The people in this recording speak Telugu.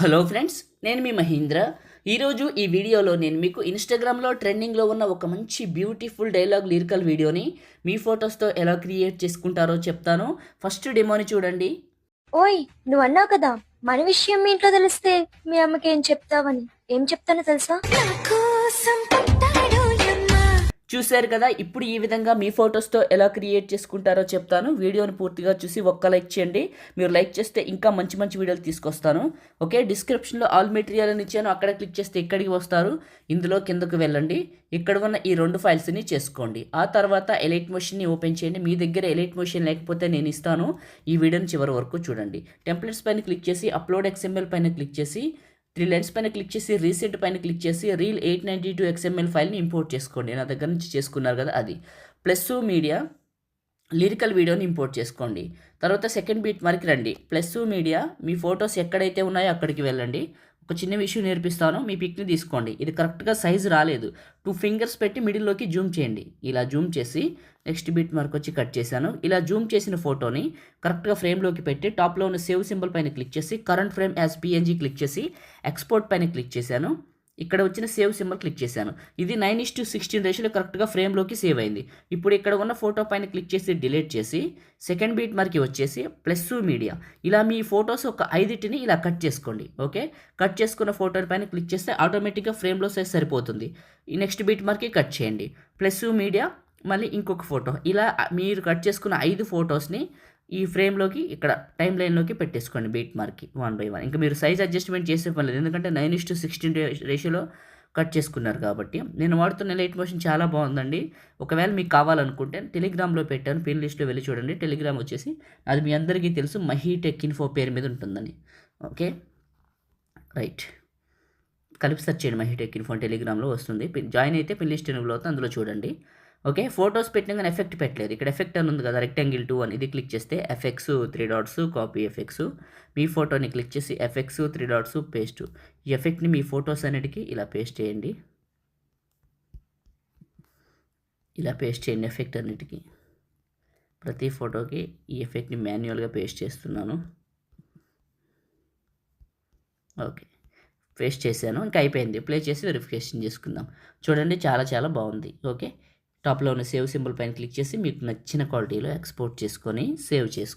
హలో ఫ్రెండ్స్, నేను మీ మహేంద్ర. ఈరోజు ఈ వీడియోలో నేను మీకు ఇన్స్టాగ్రామ్లో ట్రెండింగ్లో ఉన్న ఒక మంచి బ్యూటిఫుల్ డైలాగ్ లిరికల్ వీడియోని మీ ఫొటోస్తో ఎలా క్రియేట్ చేసుకుంటారో చెప్తాను. ఫస్ట్ డెమోని చూడండి. ఓయ్, నువ్వు అన్నావు కదా మన విషయం మీ ఇంట్లో తెలిస్తే మీ అమ్మకి ఏం చెప్తావని. ఏం చెప్తానో తెలుసా? చూశారు కదా, ఇప్పుడు ఈ విధంగా మీ ఫొటోస్తో ఎలా క్రియేట్ చేసుకుంటారో చెప్తాను. వీడియోని పూర్తిగా చూసి ఒక్క లైక్ చేయండి. మీరు లైక్ చేస్తే ఇంకా మంచి మంచి వీడియోలు తీసుకొస్తాను. ఓకే, డిస్క్రిప్షన్లో ఆల్ మెటీరియల్ అని ఇచ్చాను, అక్కడ క్లిక్ చేస్తే ఇక్కడికి వస్తారు. ఇందులో కిందకు వెళ్ళండి, ఇక్కడ ఉన్న ఈ 2 ఫైల్స్ని చేసుకోండి. ఆ తర్వాత ఎలైట్ మోషన్ని ఓపెన్ చేయండి. మీ దగ్గర ఎలైట్ మోషన్ లేకపోతే నేను ఇస్తాను. ఈ వీడియోని చివరి వరకు చూడండి. టెంప్లెట్స్ పైన క్లిక్ చేసి అప్లోడ్ XML పైన క్లిక్ చేసి 3 లైన్స్ పైన క్లిక్ చేసి రీసెంట్ పైన క్లిక్ చేసి రీల్ 892 XML ఫైల్ని ఇంపోర్ట్ చేసుకోండి. నా దగ్గర నుంచి చేసుకున్నారు కదా అది. ప్లస్ మీడియా లిరికల్ వీడియోని ఇంపోర్ట్ చేసుకోండి. తర్వాత సెకండ్ బీట్ మార్క్కి రండి. ప్లస్ మీడియా మీ ఫొటోస్ ఎక్కడైతే ఉన్నాయో అక్కడికి వెళ్ళండి. ఒక చిన్న విషయం నేర్పిస్తాను, మీ పిక్ని తీసుకోండి. ఇది కరెక్ట్గా సైజు రాలేదు, 2 ఫింగర్స్ పెట్టి మిడిల్లోకి జూమ్ చేయండి. ఇలా జూమ్ చేసి నెక్స్ట్ బీట్ మార్క్ వచ్చి కట్ చేశాను. ఇలా జూమ్ చేసిన ఫోటోని కరెక్ట్గా ఫ్రేమ్లోకి పెట్టి టాప్లో ఉన్న సేవ్ సింబల్ పైన క్లిక్ చేసి current frame as PNG click చేసి ఎక్స్పోర్ట్ పైన క్లిక్ చేశాను. ఇక్కడ వచ్చిన సేవ్ సింబల్ క్లిక్ చేశాను. ఇది 9:16 రేషియోలో కరెక్ట్గా ఫ్రేమ్లోకి సేవ్ అయింది. ఇప్పుడు ఇక్కడ ఉన్న ఫోటో పైన క్లిక్ చేసి డిలీట్ చేసి సెకండ్ బీట్ మార్క్కి వచ్చేసి ప్లస్ మీడియా ఇలా మీ ఫొటోస్ ఒక 5టిని ఇలా కట్ చేసుకోండి. ఓకే, కట్ చేసుకున్న ఫోటో పైన క్లిక్ చేస్తే ఆటోమేటిక్గా ఫ్రేమ్లో సైజ్ సరిపోతుంది. ఈ నెక్స్ట్ బీట్ మార్క్కి కట్ చేయండి. ప్లస్ మీడియా మళ్ళీ ఇంకొక ఫోటో, ఇలా మీరు కట్ చేసుకున్న 5 ఫొటోస్ని ఈ ఫ్రేమ్లోకి ఇక్కడ టైం లైన్లోకి పెట్టేసుకోండి బీట్ మార్క్కి 1 by 1. ఇంకా మీరు సైజ్ అడ్జస్ట్మెంట్ చేసే పని లేదు, ఎందుకంటే 9:16 రేషియోలో కట్ చేసుకున్నారు కాబట్టి. నేను వాడుతున్న ఎలైట్ మోషన్ చాలా బాగుందండి. ఒకవేళ మీకు కావాలనుకుంటే టెలిగ్రామ్లో పెట్టాను, పిన్ లిస్ట్లో వెళ్ళి చూడండి. టెలిగ్రామ్ వచ్చేసి అది మీ అందరికీ తెలుసు, మహీ టెక్ ఇన్ఫో పేరు మీద ఉంటుందని. ఓకే రైట్, కలిపి సెర్చ్ చేయండి మహీ టెక్ ఇన్ఫో, టెలిగ్రామ్లో వస్తుంది. జాయిన్ అయితే పిన్ లిస్ట్ ఎనుగులో అవుతుంది, అందులో చూడండి. ఓకే, ఫొటోస్ పెట్టిన కానీ ఎఫెక్ట్ పెట్టలేదు. ఇక్కడ ఎఫెక్ట్ అని ఉంది కదా, రెక్టాంగిల్ 2 అని, ఇది క్లిక్ చేస్తే FX 3 డాట్స్ కాపీ FX. మీ ఫోటోని క్లిక్ చేసి FX 3 డాట్స్ పేస్ట్. ఈ ఎఫెక్ట్ని మీ ఫొటోస్ అన్నిటికీ ఇలా పేస్ట్ చేయండి. ఇలా పేస్ట్ చేయండి ఎఫెక్ట్ అన్నిటికీ. ప్రతి ఫోటోకి ఈ ఎఫెక్ట్ని మాన్యువల్గా పేస్ట్ చేస్తున్నాను. ఓకే, పేస్ట్ చేశాను, ఇంకా అయిపోయింది. ప్లే చేసి వెరిఫికేషన్ చేసుకుందాం. చూడండి, చాలా చాలా బాగుంది. ఓకే, టాప్లో ఉన్న సేవ్ సింబల్ పైన క్లిక్ చేసి మీకు నచ్చిన క్వాలిటీలో ఎక్స్పోర్ట్ చేసుకొని సేవ్ చేసుకోండి.